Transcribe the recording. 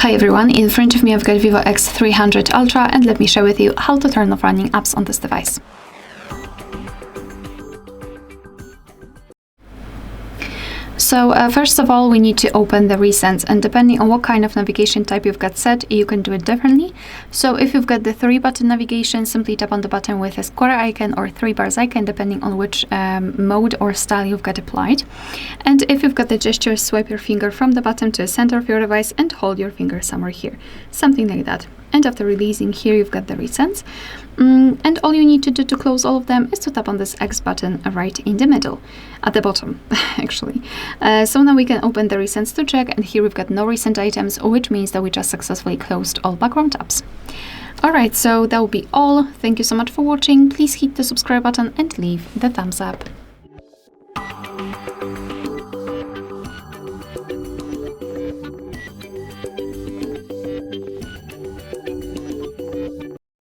Hi everyone, in front of me I've got VIVO X300 Ultra and let me share with you how to turn off running apps on this device. So first of all, we need to open the recents, and depending on what kind of navigation type you've got set, you can do it differently. So if you've got the 3-button navigation, simply tap on the button with a square icon or 3 bars icon, depending on which mode or style you've got applied. And if you've got the gesture, swipe your finger from the bottom to the center of your device and hold your finger somewhere here, something like that. And after releasing, here you've got the recents. And all you need to do to close all of them is to tap on this X button right in the middle, at the bottom, actually. So now we can open the recents to check, and here we've got no recent items, which means that we just successfully closed all background tabs. Alright, so that will be all. Thank you so much for watching. Please hit the subscribe button and leave the thumbs up.